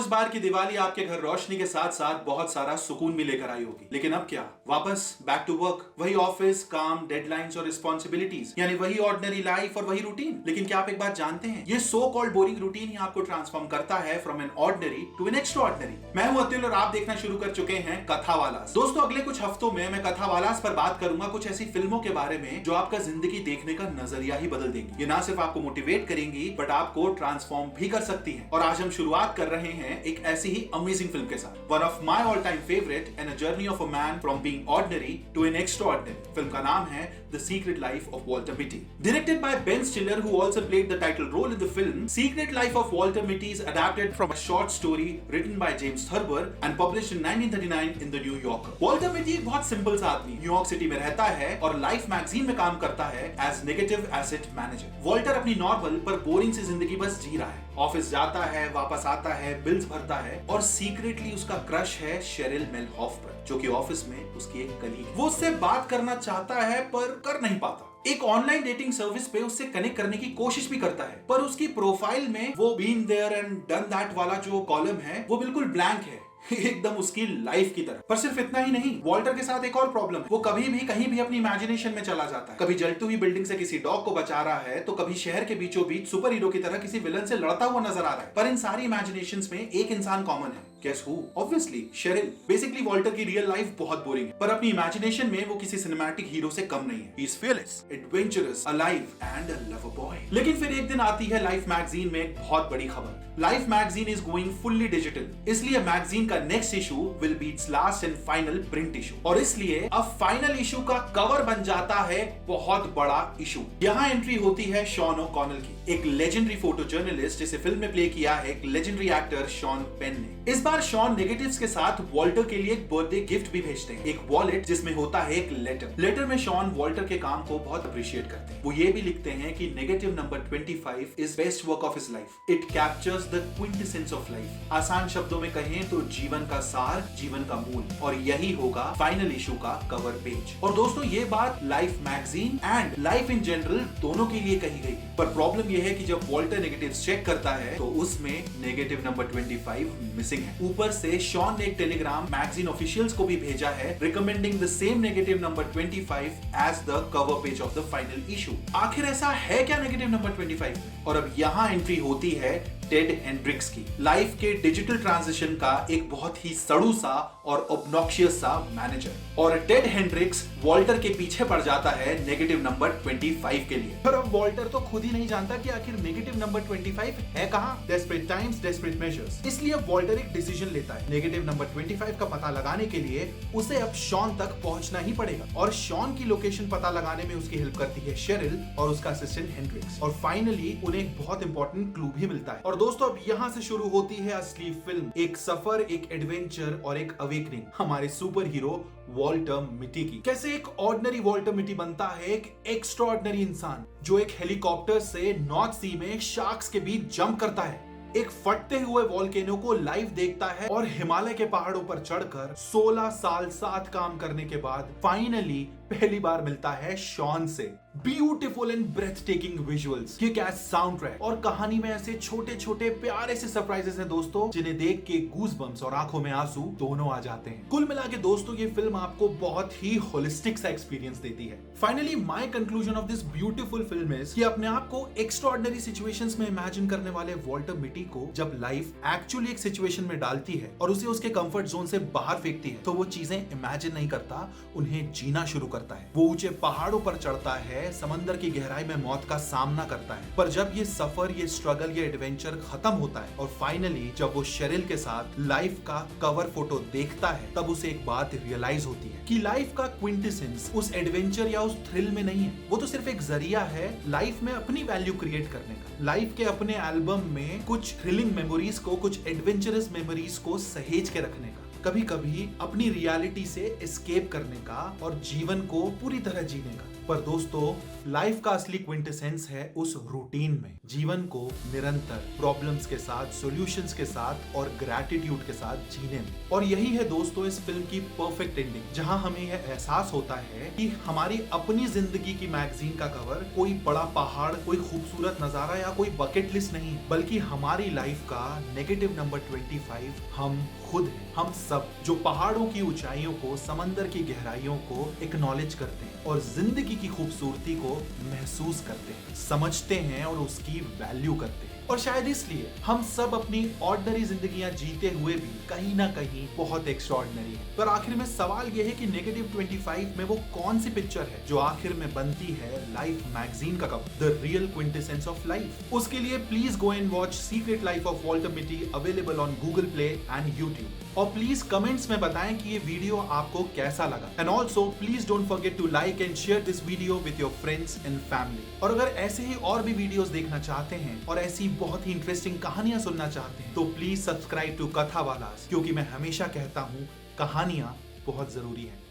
इस बार की दिवाली आपके घर रोशनी के साथ साथ बहुत सारा सुकून भी लेकर आई होगी, लेकिन अब क्या, वापस बैक टू वर्क, वही ऑफिस, काम, डेडलाइंस और रिस्पॉन्सिबिलिटीज, यानी वही ऑर्डिनरी लाइफ और वही रूटीन। लेकिन क्या आप एक बात जानते हैं, ये सो कॉल्ड बोरिंग रूटीन ही आपको ट्रांसफॉर्म करता है from an ordinary to an extraordinary. मैं हूं अतुल और आप देखना शुरू कर चुके हैं कथावालास। दोस्तों, अगले कुछ हफ्तों में मैं कथावालास पर बात करूंगा कुछ ऐसी फिल्मों के बारे में जो आपका जिंदगी देखने का नजरिया ही बदल देंगी। ये ना सिर्फ आपको मोटिवेट करेंगी बट आपको ट्रांसफॉर्म भी कर सकती है। और आज हम शुरुआत कर रहे हैं एक ऐसी ही अमेजिंग फिल्म के साथ, one of my all time favourite and a journey of a man from being ordinary to an extraordinary. Film का नाम है the secret life of Walter Mitty, directed by Ben Stiller who also played the title role in the film. Secret Life of Walter Mitty is adapted from a short story written by James Thurber and published in 1939 in the New Yorker. Walter Mitty एक बहुत simple सा आदमी New York city में रहता है और life magazine में काम करता है as negative asset manager. Walter अपनी नॉर्मल पर बोरिंग सी जिंदगी बस जी रहा है, ऑफिस जाता है, वापस आता है, बिल्स भरता है और सीक्रेटली उसका क्रश है शेरिल मेलहॉफ पर, जो कि ऑफिस में उसकी एक कलीग है। वो उससे बात करना चाहता है पर कर नहीं पाता। एक ऑनलाइन डेटिंग सर्विस पे उससे कनेक्ट करने की कोशिश भी करता है, पर उसकी प्रोफाइल में वो been there and done that वाला जो कॉलम है वो बिल्कुल ब्लैंक है, एकदम उसकी लाइफ की तरह। पर सिर्फ इतना ही नहीं, वॉल्टर के साथ एक और प्रॉब्लम है, वो कभी भी कहीं भी अपनी इमेजिनेशन में चला जाता है। कभी जलती हुई बिल्डिंग से किसी डॉग को बचा रहा है तो कभी शहर के बीचों बीच सुपर हीरो की तरह किसी विलन से लड़ता हुआ नजर आ रहा है। पर इन सारी इमेजिनेशंस में एक इंसान कॉमन है, Guess who? Obviously, Cheryl. Basically Walter की रियल लाइफ बहुत बोरिंग है, पर अपनी इमेजिनेशन में वो किसी सिनेमैटिक हीरो से कम नहीं है। He is fearless, adventurous, alive and a lover boy। लेकिन फिर एक दिन आती है लाइफ मैगजीन में एक बहुत बड़ी खबर। Life magazine is going fully digital, इसलिए मैगजीन का next issue will be it's last and final print issue. और इसलिए अब फाइनल इशू का कवर बन जाता है बहुत बड़ा इशू। यहाँ एंट्री होती है शॉन ओकॉनल की, एक लेजेंडरी फोटो जर्नलिस्ट जिसे फिल्म में प्ले किया है एक लेजेंडरी एक्टर शॉन पेन ने। इस बार शॉन नेगेटिव्स के साथ वॉल्टर के लिए एक बर्थडे गिफ्ट भी भेजते हैं, एक वॉलेट जिसमें होता है एक लेटर। लेटर में शॉन वॉल्टर के काम को बहुत अप्रिशिएट करते हैं। वो ये भी लिखते हैं कि negative number 25 is best work of his life. It captures the quintessence of life. आसान शब्दों में कहें तो जीवन का सार, जीवन का मूल, और यही होगा फाइनल इशू का कवर पेज। और दोस्तों, ये बात life magazine and life in general दोनों के लिए कही गई, पर प्रॉब्लम यह है कि जब वॉल्टर नेगेटिव्स चेक करता है तो उसमें नेगेटिव नंबर 25 मिसिंग है। ऊपर से शॉन ने एक टेलीग्राम मैगजीन ऑफिशियल्स को भी भेजा है recommending the same negative number 25 as the cover page of the final issue. आखिर ऐसा है क्या नेगेटिव नंबर 25 में? और अब यहाँ एंट्री होती है टेड हेंड्रिक्स की, लाइफ के डिजिटल ट्रांजिशन का एक बहुत ही सड़ू सा और ऑब्नॉक्शियस सा मैनेजर। और टेड हेंड्रिक्स वॉल्टर के पीछे पड़ जाता है नेगेटिव नंबर 25 के लिए। पर अब वॉल्टर तो खुद ही नहीं जानता कि आखिर नेगेटिव नंबर 25 है कहां। Desperate times, desperate measures. इसलिए अब वॉल्टर एक डिसीजन लेता है, नेगेटिव नंबर 25 का पता लगाने के लिए उसे अब शॉन तक पहुंचना ही पड़ेगा। और शॉन की लोकेशन पता लगाने में उसकी हेल्प करती है शेरिल और उसका असिस्टेंट हेंड्रिक्स। और फाइनली उन्हें एक बहुत इंपॉर्टेंट क्लू भी मिलता है। और दोस्तों, अब यहाँ से शुरू होती है असली फिल्म, एक सफर, एक एडवेंचर और एक अवेकनिंग हमारे सुपर हीरो वॉल्टर मिटी की। कैसे एक ऑर्डिनरी वॉल्टर मिटी बनता है एक एक्स्ट्राऑर्डिनरी इंसान, जो एक हेलीकॉप्टर से नॉर्थ सी में शार्क्स के बीच जंप करता है, एक फटते हुए वॉल्केनो को लाइव देखता है और हिमालय के पहाड़ों पर चढ़कर 16 साल साथ काम करने के बाद फाइनली पहली बार मिलता है शॉन से। Beautiful and breath taking visuals, kick ass soundtrack और कहानी में ऐसे छोटे छोटे प्यारे से सरप्राइजेस हैं दोस्तों, जिन्हें देख के गूज बम्स और आंखों में आंसू दोनों आ जाते हैं। कुल मिला के दोस्तों, ये फिल्म आपको बहुत ही होलिस्टिक सा एक्सपीरियंस देती है। Finally my conclusion of this beautiful film is कि अपने आप को एक्स्ट्राऑर्डिनरी सिचुएशंस में इमेजिन करने वाले वॉल्टर मिटी को जब लाइफ एक्चुअली एक सिचुएशन में डालती है और उसे उसके कंफर्ट जोन से बाहर फेंकती है, तो वो चीजें इमेजिन नहीं करता, उन्हें जीना शुरू करता है। वो ऊंचे पहाड़ों पर चढ़ता है, समंदर की गहराई में मौत का सामना करता है। पर जब ये सफर, ये स्ट्रगल, ये एडवेंचर खत्म होता है और फाइनली जब वो शेरिल के साथ लाइफ का कवर फोटो देखता है, तब उसे एक बात रियलाइज होती है कि लाइफ का क्विंटेसेंस उस एडवेंचर या उस थ्रिल में नहीं है, वो तो सिर्फ एक जरिया है लाइफ में अपनी वैल्यू क्रिएट करने का, लाइफ के अपने एल्बम में कुछ थ्रिलिंग मेमोरीज को, कुछ एडवेंचरस मेमोरीज को सहेज के रखने का, कभी कभी अपनी रियलिटी से एस्केप करने का और जीवन को पूरी तरह जीने का। पर दोस्तों, लाइफ का असली क्विंटेसेंस है उस रूटीन में, जीवन को निरंतर प्रॉब्लम्स के साथ, सॉल्यूशंस के साथ और ग्रैटिट्यूड के साथ जीने में। और यही है दोस्तों इस फिल्म की परफेक्ट एंडिंग, जहां हमें यह एहसास होता है कि हमारी अपनी जिंदगी की मैगजीन का कवर कोई बड़ा पहाड़, कोई खूबसूरत नजारा या कोई बकेट लिस्ट नहीं, बल्कि हमारी लाइफ का नेगेटिव नंबर 25 हम खुद हैं। हम सब जो पहाड़ों की ऊंचाइयों को, समंदर की गहराइयों को एक्नॉलेज करते हैं और जिंदगी की खूबसूरती को महसूस करते हैं, समझते हैं और उसकी वैल्यू करते हैं। और शायद इसलिए हम सब अपनी ऑर्डिनरी जिंदगियां जीते हुए भी कहीं ना कहीं बहुत एक्स्ट्राऑर्डिनरी हैं। पर आखिर में सवाल यह है कि नेगेटिव 25 में वो कौन सी पिक्चर है जो आखिर में बनती है लाइफ मैगजीन का cover, the real quintessence of life. उसके लिए please go and watch secret life of Walter Mitty, available on Google Play and YouTube. और प्लीज कमेंट्स में बताएं कि ये वीडियो आपको कैसा लगा। And also please don't forget to like and share this video with your friends and family. और अगर ऐसे ही और भी वीडियोस देखना चाहते हैं और ऐसी बहुत ही इंटरेस्टिंग कहानियां सुनना चाहते हैं तो प्लीज सब्सक्राइब टू कथावालास, क्योंकि मैं हमेशा कहता हूं कहानियां बहुत जरूरी है।